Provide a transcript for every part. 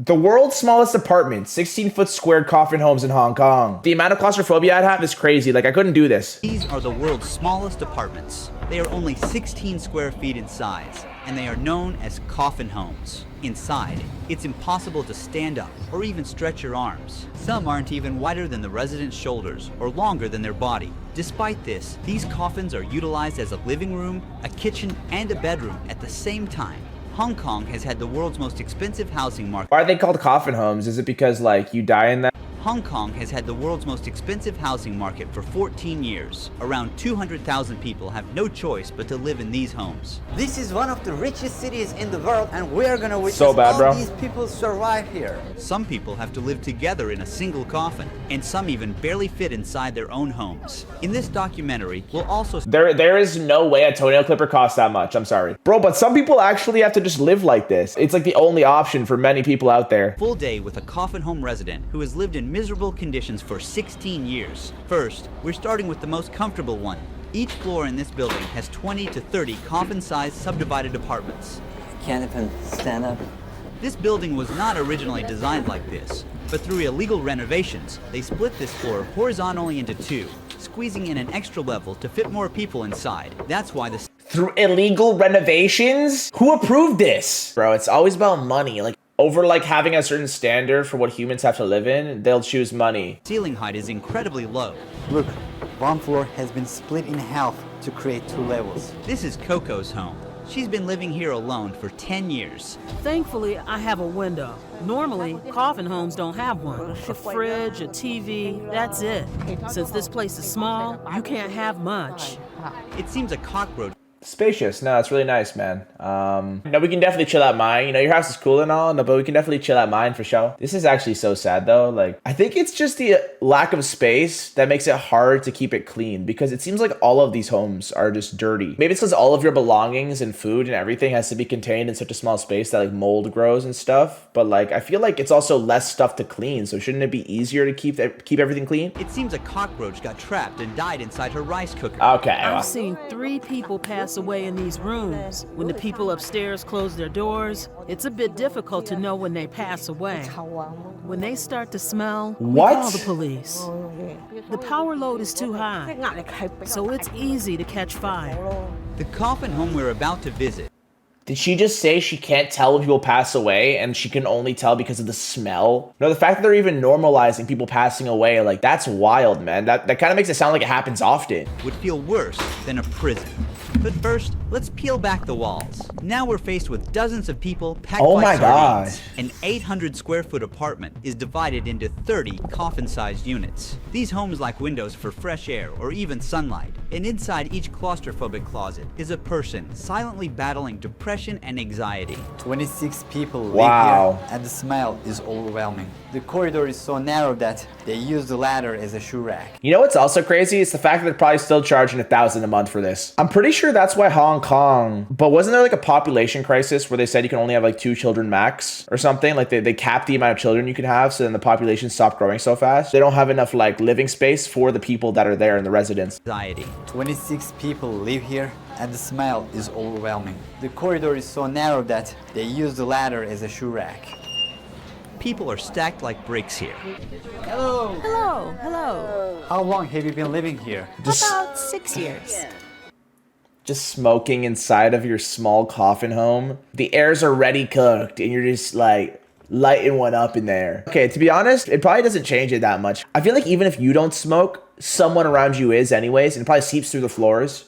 The world's smallest apartment, 16-foot squared coffin homes in Hong Kong. The amount of claustrophobia I'd have is crazy. Like, I couldn't do this. These are the world's smallest apartments. They are only 16 square feet in size, and they are known as coffin homes. Inside, it's impossible to stand up or even stretch your arms. Some aren't even wider than the residents' shoulders or longer than their body. Despite this, these coffins are utilized as a living room, a kitchen, and a bedroom at the same time. Hong Kong has had the world's most expensive housing market. Why are they called coffin homes? Is it because, like, you die in that? Hong Kong has had the world's most expensive housing market for 14 years. Around 200,000 people have no choice but to live in these homes. This is one of the richest cities in the world, and we are gonna witness So bad, all bro. these people survive here. Some people have to live together in a single coffin, and some even barely fit inside their own homes. In this documentary, we'll also There is no way a toenail clipper costs that much. I'm sorry. Bro, but some people actually have to just live like this. It's like the only option for many people out there. full day with a coffin home resident who has lived in miserable conditions for 16 years. First, we're starting with the most comfortable one. Each floor in this building has 20 to 30 coffin-sized subdivided apartments. Can't even stand up. This building was not originally designed like this, but through illegal renovations, they split this floor horizontally into two, squeezing in an extra level to fit more people inside. That's why the Through illegal renovations? Who approved this? Bro, it's always about money. Like, over like having a certain standard for what humans have to live in, they'll choose money. ceiling height is incredibly low. Look, one floor has been split in half to create two levels. This is Coco's home. She's been living here alone for 10 years. Thankfully, I have a window. Normally, coffin homes don't have one. A fridge, a TV, that's it. Since this place is small, you can't have much. It seems a cockroach Spacious. No, it's really nice, man. No, we can definitely chill at mine. You know, your house is cool and all, no, but we can definitely chill at mine for sure. This is actually so sad though. Like, I think it's just the lack of space that makes it hard to keep it clean, because it seems like all of these homes are just dirty. Maybe it's because all of your belongings and food and everything has to be contained in such a small space that like mold grows and stuff. But like, I feel like it's also less stuff to clean. So shouldn't it be easier to keep everything clean? It seems a cockroach got trapped and died inside her rice cooker. Okay. I've seen 3 people pass away in these rooms. When the people upstairs close their doors, it's a bit difficult to know when they pass away. When they start to smell, we What? call the police. The power load is too high, so it's easy to catch fire. The coffin home we're about to visit Did she just say she can't tell when people pass away and she can only tell because of the smell? No, the fact that they're even normalizing people passing away, like, that's wild, man. That kind of makes it sound like it happens often. would feel worse than a prison. But first, let's peel back the walls. Now we're faced with dozens of people packed Oh like my sardines. gosh. An 800 square foot apartment is divided into 30 coffin-sized units. These homes lack windows for fresh air or even sunlight. And inside each claustrophobic closet is a person silently battling depression and anxiety. 26 people live Wow. here, and the smell is overwhelming. The corridor is so narrow that they use the ladder as a shoe rack. You know what's also crazy? It's the fact that they're probably still charging $1,000 a month for this. I'm pretty sure that's why Hong Kong, but wasn't there like a population crisis where they said you can only have like 2 children max or something? Like they capped the amount of children you can have, so then the population stopped growing so fast. They don't have enough like living space for the people that are there in the residents. Anxiety. 26 people live here, and the smell is overwhelming. The corridor is so narrow that they use the ladder as a shoe rack. People are stacked like bricks here. Hello, hello. How long have you been living here? About 6 years. Just smoking inside of your small coffin home. The air's already cooked and you're just like lighting one up in there. Okay, to be honest, it probably doesn't change it that much. I feel like even if you don't smoke, someone around you is anyways, and it probably seeps through the floors.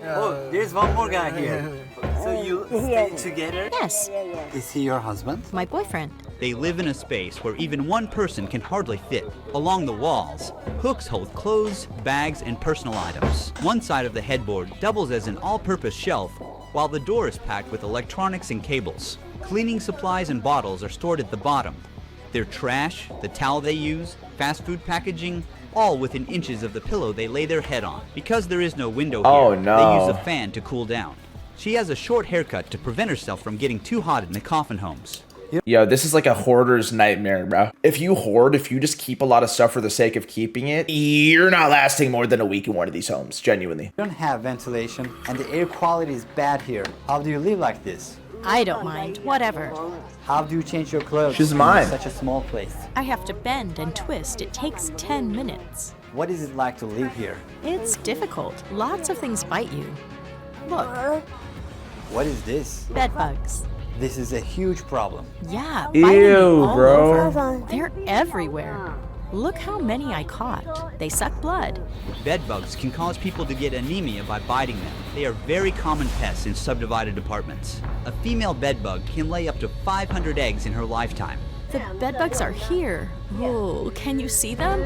Oh, there's one more guy here. So you stay together? Yes, Is he your husband? my boyfriend. They live in a space where even one person can hardly fit. Along the walls, hooks hold clothes, bags, and personal items. One side of the headboard doubles as an all-purpose shelf, while the door is packed with electronics and cables. Cleaning supplies and bottles are stored at the bottom. Their trash, the towel they use, fast food packaging, all within inches of the pillow they lay their head on. Because there is no window here, Oh, no. they use a fan to cool down. She has a short haircut to prevent herself from getting too hot in the coffin homes. Yo, this is like a hoarder's nightmare, bro. If you hoard, if you just keep a lot of stuff for the sake of keeping it, you're not lasting more than a week in one of these homes, genuinely. You don't have ventilation, and the air quality is bad here. How do you live like this? I don't mind, whatever. How do you change your clothes She's in mine. such a small place? I have to bend and twist. It takes 10 minutes. What is it like to live here? It's difficult. Lots of things bite you. Look, What is this? bed bugs. This is a huge problem. Yeah, biting me Ew, all bro. over. They're everywhere. Look how many I caught. They suck blood. Bedbugs can cause people to get anemia by biting them. They are very common pests in subdivided apartments. A female bedbug can lay up to 500 eggs in her lifetime. The bed bugs are here. Oh, can you see them?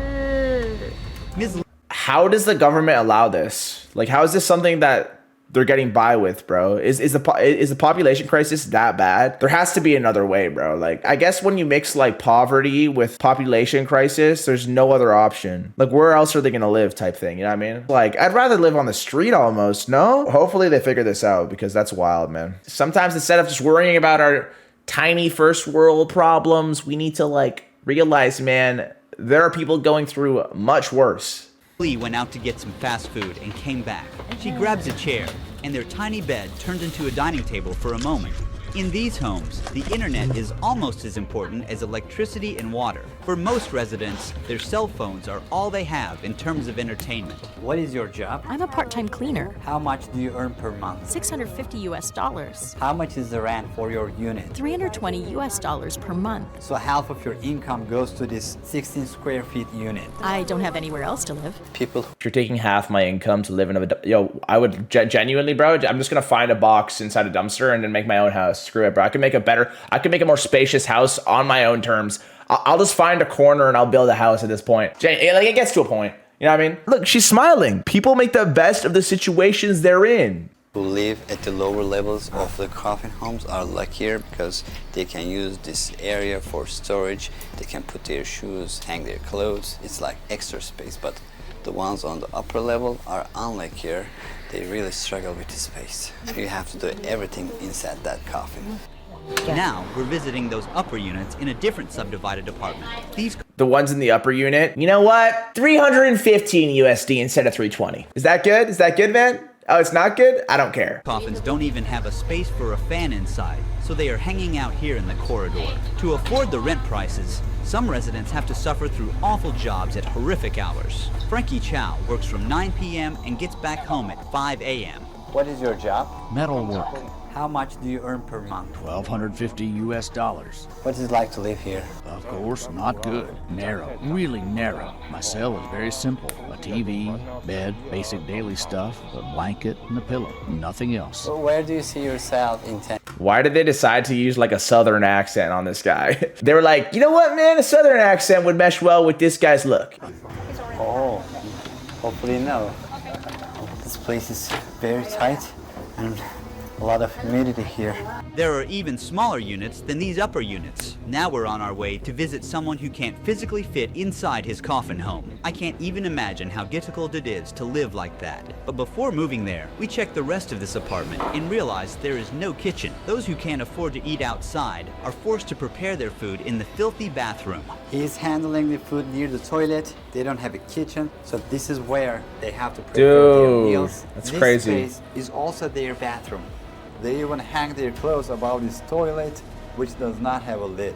Ms. How does the government allow this? Like, how is this something that they're getting by with, bro? Is the population crisis that bad? There has to be another way, bro. Like, I guess when you mix like poverty with population crisis, there's no other option. Like, where else are they gonna live, type thing? You know what I mean? Like, I'd rather live on the street almost. No. Hopefully they figure this out, because that's wild, man. Sometimes instead of just worrying about our tiny first world problems, we need to like realize, man, there are people going through much worse. Lee went out to get some fast food and came back. She grabs a chair, and their tiny bed turned into a dining table for a moment. In these homes, the internet is almost as important as electricity and water. For most residents, their cell phones are all they have in terms of entertainment. What is your job? I'm a part-time cleaner. How much do you earn per month? $650 US. How much is the rent for your unit? $320 US per month. So half of your income goes to this 16 square feet unit. I don't have anywhere else to live. People If you're taking half my income to live in yo, I would genuinely, bro. I'm just gonna find a box inside a dumpster and then make my own house. Screw it, bro. I can make a more spacious house on my own terms. I'll just find a corner and I'll build a house at this point. Like, it gets to a point. You know what I mean? Look, she's smiling. People make the best of the situations they're in. who live at the lower levels of the coffin homes are luckier because they can use this area for storage. They can put their shoes, hang their clothes. It's like extra space, but the ones on the upper level are unluckier. They really struggle with the space. You have to do everything inside that coffin. Now, we're visiting those upper units in a different subdivided apartment. The ones in the upper unit, you know what? 315 USD instead of 320. Is that good? Is that good, man? Oh, it's not good? I don't care. Coffins don't even have a space for a fan inside, so they are hanging out here in the corridor. To afford the rent prices, some residents have to suffer through awful jobs at horrific hours. Frankie Chow works from 9 p.m. and gets back home at 5 a.m. What is your job? Metal work, How much do you earn per month? $1,250 US. What is it like to live here? Of course, not good. Narrow, really narrow. My cell is very simple. A TV, bed, basic daily stuff, a blanket, and a pillow. Nothing else. So where do you see yourself in 10? Why did they decide to use like a southern accent on this guy? They were like, you know what, man? A southern accent would mesh well with this guy's look. Oh, hopefully no. This place is very tight and a lot of humidity here. There are even smaller units than these upper units. Now we're on our way to visit someone who can't physically fit inside his coffin home. I can't even imagine how difficult it is to live like that. But before moving there, we check the rest of this apartment and realize there is no kitchen. Those who can't afford to eat outside are forced to prepare their food in the filthy bathroom. He's handling the food near the toilet. They don't have a kitchen, so this is where they have to prepare their Dude, meals. that's this crazy. space is also their bathroom. They even hang their clothes above this toilet, which does not have a lid.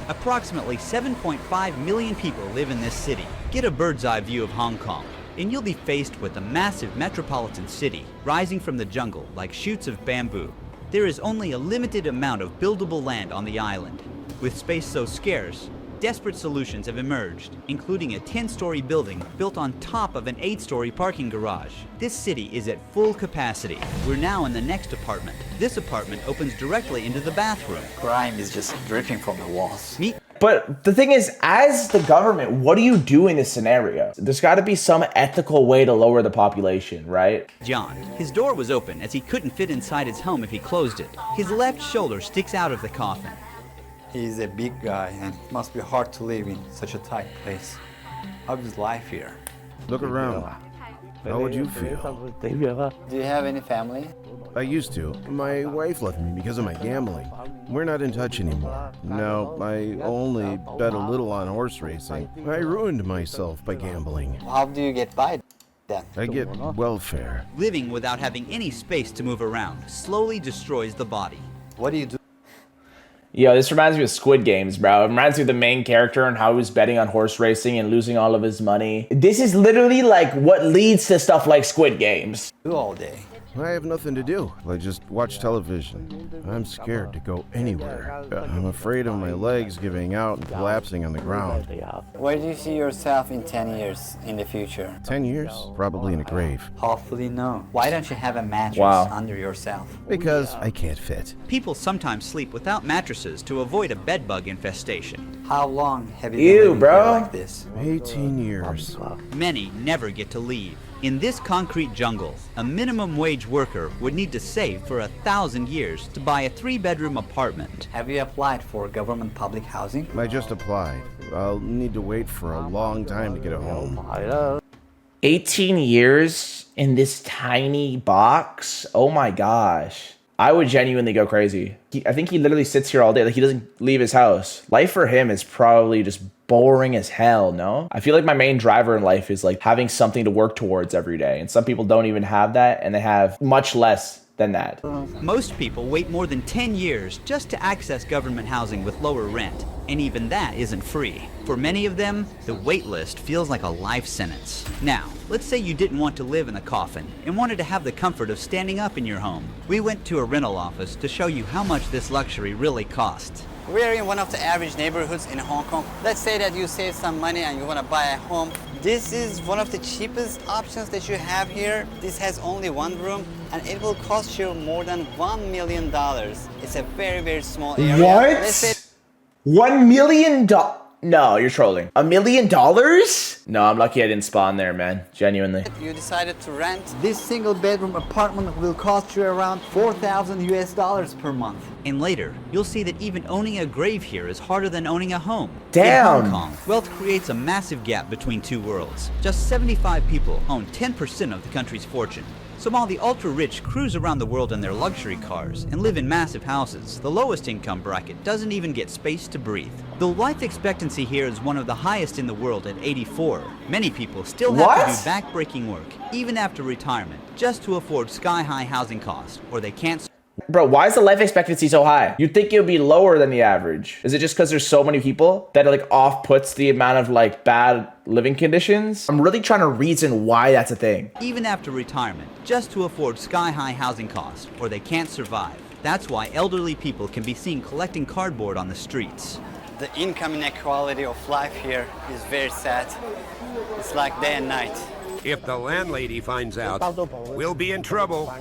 Approximately 7.5 million people live in this city. Get a bird's eye view of Hong Kong, and you'll be faced with a massive metropolitan city rising from the jungle like shoots of bamboo. There is only a limited amount of buildable land on the island. With space so scarce, desperate solutions have emerged, including a 10-story building built on top of an 8-story parking garage. This city is at full capacity. We're now in the next apartment. This apartment opens directly into the bathroom. Grime is just dripping from the walls. But the thing is, as the government, what do you do in this scenario? There's got to be some ethical way to lower the population, right? John. His door was open as he couldn't fit inside his home if he closed it. His left shoulder sticks out of the coffin. He's a big guy and it must be hard to live in such a tight place. How is life here? Look around. How would you feel? Do you have any family? I used to. My wife left me because of my gambling. We're not in touch anymore. No, I only bet a little on horse racing. I ruined myself by gambling. How do you get by then? I get welfare. Living without having any space to move around slowly destroys the body. What do you do? Yo, this reminds me of Squid Games, bro. It reminds me of the main character and how he was betting on horse racing and losing all of his money. This is literally like what leads to stuff like Squid Games. Do all day? I have nothing to do. I just watch television. I'm scared to go anywhere. I'm afraid of my legs giving out and collapsing on the ground. Where do you see yourself in 10 years in the future? 10 years? Probably in a grave. Hopefully no. Why don't you have a mattress under yourself? Because I can't fit. People sometimes sleep without mattresses to avoid a bedbug infestation. How long have you been living bro. here like this? 18 years. Many never get to leave. In this concrete jungle, a minimum wage worker would need to save for 1,000 years to buy a 3-bedroom apartment. Have you applied for government public housing? I just applied. I'll need to wait for a long time to get a home. 18 years in this tiny box? Oh my gosh. I would genuinely go crazy. I think he literally sits here all day. Like, he doesn't leave his house. Life for him is probably just boring as hell, no? I feel like my main driver in life is like having something to work towards every day. And some people don't even have that, and they have much less than that. Most people wait more than 10 years just to access government housing with lower rent, and even that isn't free. For many of them, the wait list feels like a life sentence. Now, let's say you didn't want to live in a coffin and wanted to have the comfort of standing up in your home. We went to a rental office to show you how much this luxury really costs. We're in one of the average neighborhoods in Hong Kong. Let's say that you save some money and you want to buy a home. This is one of the cheapest options that you have here. This has only one room and it will cost you more than $1 million. It's a very, very small area. What? Let's say $1 million? No, you're trolling. $1 million? No, I'm lucky I didn't spawn there, man. Genuinely. you decided to rent. This single bedroom apartment will cost you around $4,000 per month. And later, you'll see that even owning a grave here is harder than owning a home. Damn. In Hong Kong, wealth creates a massive gap between two worlds. Just 75 people own 10% of the country's fortune. So while the ultra-rich cruise around the world in their luxury cars and live in massive houses, the lowest income bracket doesn't even get space to breathe. The life expectancy here is one of the highest in the world at 84. Many people still have to do back-breaking work, even after retirement, just to afford sky-high housing costs, or they can't. Bro, why is the life expectancy so high? You'd think it would be lower than the average. Is it just because there's so many people that it like off-puts the amount of like bad living conditions? I'm really trying to reason why that's a thing. Even after retirement, just to afford sky-high housing costs, or they can't survive. That's why elderly people can be seen collecting cardboard on the streets. The income inequality of life here is very sad. It's like day and night. If the landlady finds out, we'll be in trouble.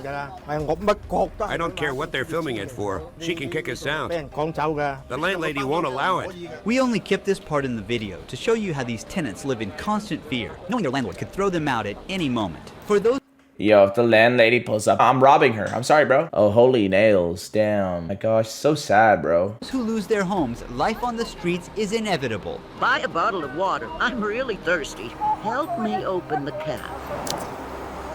I don't care what they're filming it for. She can kick us out. The landlady won't allow it. We only kept this part in the video to show you how these tenants live in constant fear, knowing their landlord could throw them out at any moment. For those Yo, if the landlady pulls up, I'm robbing her. I'm sorry, bro. Oh, holy nails. Damn. My gosh, so sad, bro. who lose their homes, life on the streets is inevitable. Buy a bottle of water. I'm really thirsty. Help me open the cap.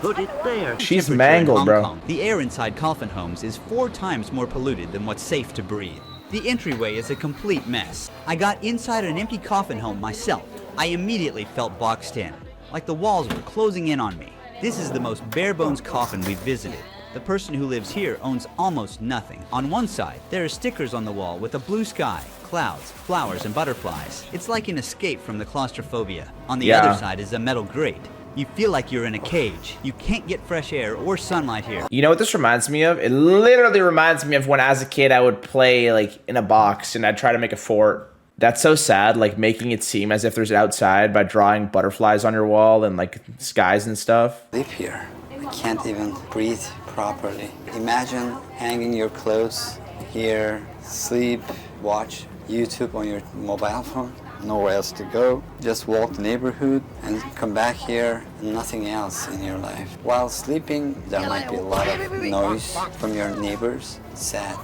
Put it there. She's Temperature mangled, in Hong bro. Kong, the air inside coffin homes is 4 times more polluted than what's safe to breathe. The entryway is a complete mess. I got inside an empty coffin home myself. I immediately felt boxed in, like the walls were closing in on me. This is the most bare-bones coffin we've visited. The person who lives here owns almost nothing. On one side, there are stickers on the wall with a blue sky, clouds, flowers, and butterflies. It's like an escape from the claustrophobia. On the other side is a metal grate. You feel like you're in a cage. You can't get fresh air or sunlight here. You know what this reminds me of? It literally reminds me of when as a kid I would play like in a box and I'd try to make a fort. That's so sad, like making it seem as if there's outside by drawing butterflies on your wall and like skies and stuff. Live here. I can't even breathe properly. Imagine hanging your clothes here, sleep, watch YouTube on your mobile phone. Nowhere else to go. Just walk the neighborhood and come back here and nothing else in your life. While sleeping, there might be a lot of noise from your neighbors. Sad.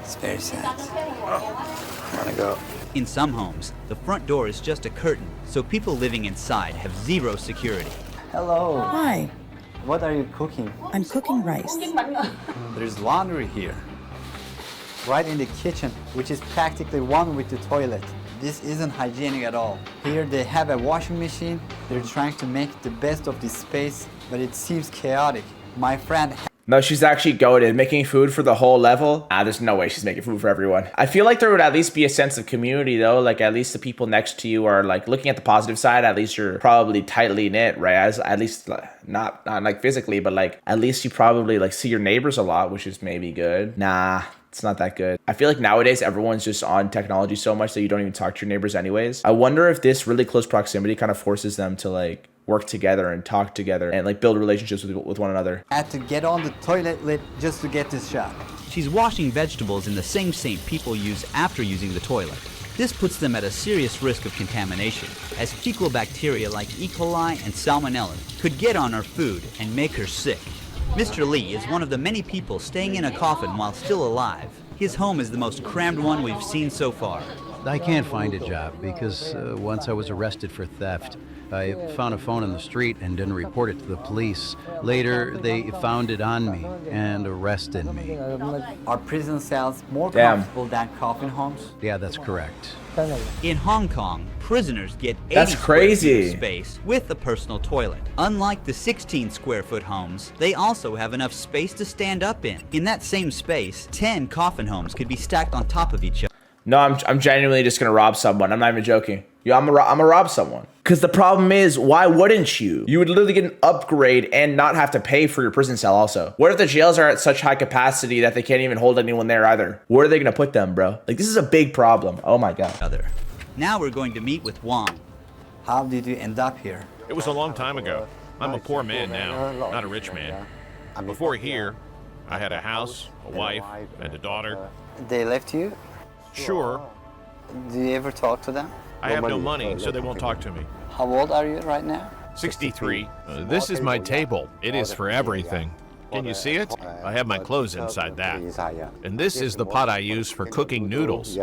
It's very sad. I wanna go. In some homes, the front door is just a curtain, so people living inside have zero security. Hello. Hi, What are you cooking? I'm cooking rice. There's laundry here. Right in the kitchen, which is practically one with the toilet. This isn't hygienic at all. Here they have a washing machine. They're trying to make the best of this space, but it seems chaotic. My friend No, she's actually goated. Making food for the whole level? There's no way she's making food for everyone. I feel like there would at least be a sense of community though. Like at least the people next to you are like looking at the positive side. At least you're probably tightly knit, right? At least not like physically, but like at least you probably like see your neighbors a lot, which is maybe good. Nah. It's not that good. I feel like nowadays everyone's just on technology so much that you don't even talk to your neighbors anyways. I wonder if this really close proximity kind of forces them to like work together and talk together and like build relationships with one another. I had to get on the toilet lid just to get this shot. She's washing vegetables in the same sink people use after using the toilet. This puts them at a serious risk of contamination, as fecal bacteria like E. coli and Salmonella could get on her food and make her sick. Mr. Lee is one of the many people staying in a coffin while still alive. His home is the most crammed one we've seen so far. I can't find a job because once I was arrested for theft. I found a phone in the street and didn't report it to the police. Later, they found it on me and arrested me. Are prison cells more comfortable than coffin homes? Yeah, that's correct. In Hong Kong, prisoners get 80 That's crazy. square feet of space with a personal toilet. Unlike the 16 square foot homes, they also have enough space to stand up in. In that same space, 10 coffin homes could be stacked on top of each other. No, I'm genuinely just gonna rob someone. I'm not even joking. Yeah, I'm gonna rob someone. Because the problem is, why wouldn't you? You would literally get an upgrade and not have to pay for your prison cell also. What if the jails are at such high capacity that they can't even hold anyone there either? Where are they gonna put them, bro? Like, this is a big problem. Oh my God. Now we're going to meet with Wong. How did you end up here? It was a long time ago. I'm a poor man now, not a rich man. Before here, I had a house, a wife, and a daughter. They left you? Sure. Do you ever talk to them? I have no money, so they won't talk to me. How old are you right now? 63. This is my table. It is for everything. Can you see it? I have my clothes inside that. And this is the pot I use for cooking noodles.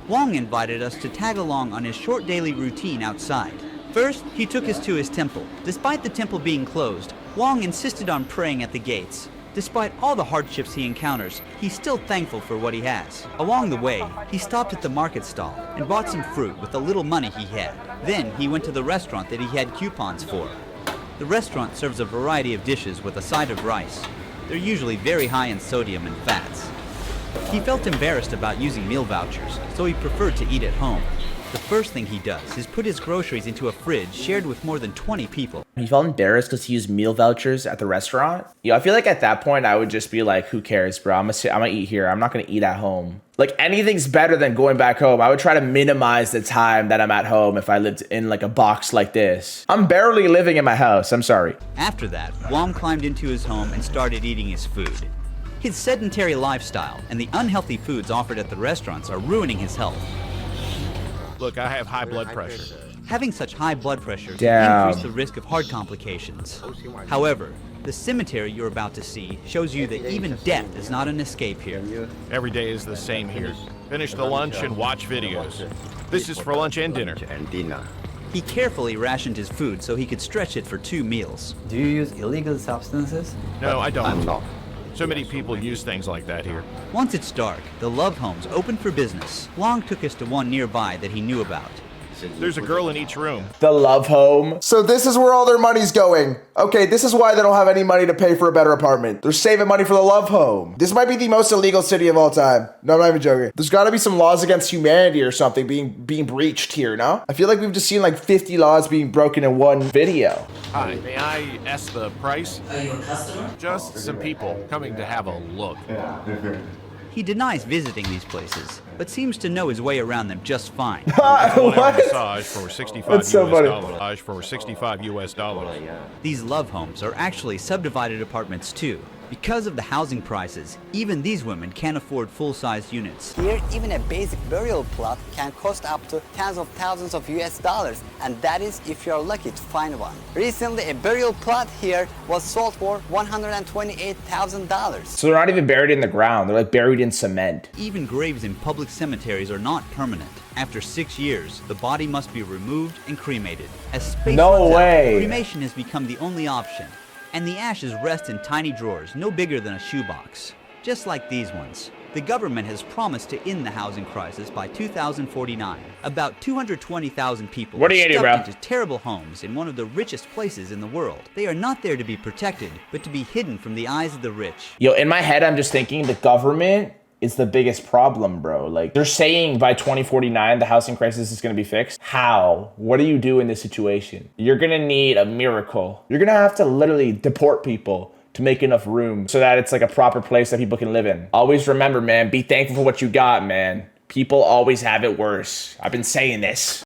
Wong invited us to tag along on his short daily routine outside. First, he took us to his temple. Despite the temple being closed, Wong insisted on praying at the gates. Despite all the hardships he encounters, he's still thankful for what he has. Along the way, he stopped at the market stall and bought some fruit with the little money he had. Then he went to the restaurant that he had coupons for. The restaurant serves a variety of dishes with a side of rice. They're usually very high in sodium and fats. He felt embarrassed about using meal vouchers, so he preferred to eat at home. The first thing he does is put his groceries into a fridge shared with more than 20 people. He felt embarrassed because he used meal vouchers at the restaurant. Yeah, I feel like at that point I would just be like, who cares, bro? I'm gonna eat here. I'm not gonna eat at home. Like, anything's better than going back home. I would try to minimize the time that I'm at home if I lived in like a box like this. I'm barely living in my house. I'm sorry. After that, Wong climbed into his home and started eating his food. His sedentary lifestyle and the unhealthy foods offered at the restaurants are ruining his health. Look, I have high blood pressure. Having such high blood pressure can increase the risk of heart complications. However, the cemetery you're about to see shows you that even death is not an escape here. Every day is the same here. Finish the lunch and watch videos. This is for lunch and dinner. He carefully rationed his food so he could stretch it for 2 meals. Do you use illegal substances? No, I don't. So many people use things like that here. Once it's dark, the love homes open for business. Wong took us to one nearby that he knew about. There's a girl in each room. The love home. So this is where all their money's going. Okay, this is why they don't have any money to pay for a better apartment. They're saving money for the love home. This might be the most illegal city of all time. No, I'm not even joking. There's gotta be some laws against humanity or something being breached here, no? I feel like we've just seen like 50 laws being broken in one video. Hi, may I ask the price? Are you a customer? Just some people coming to have a look. He denies visiting these places, but seems to know his way around them just fine. What? Massage for 65 That's so funny. Massage for 65 US dollars. These love homes are actually subdivided apartments too. Because of the housing prices, even these women can't afford full-sized units. Here, even a basic burial plot can cost up to tens of thousands of US dollars, and that is if you're lucky to find one. Recently, a burial plot here was sold for $128,000. So they're not even buried in the ground. They're like buried in cement. Even graves in public cemeteries are not permanent. After 6 years, the body must be removed and cremated. As space runs out, cremation has become the only option. And the ashes rest in tiny drawers no bigger than a shoebox, just like these ones. The government has promised to end the housing crisis by 2049. About 220,000 people What are you are gonna do, stuffed bro? into terrible homes in one of the richest places in the world. They are not there to be protected, but to be hidden from the eyes of the rich. Yo, in my head, I'm just thinking the government is the biggest problem, bro. Like, they're saying by 2049 the housing crisis is gonna be fixed. How? What do you do in this situation? You're gonna need a miracle. You're gonna have to literally deport people to make enough room so that it's like a proper place that people can live in. Always remember, man, be thankful for what you got, man. People always have it worse. I've been saying this.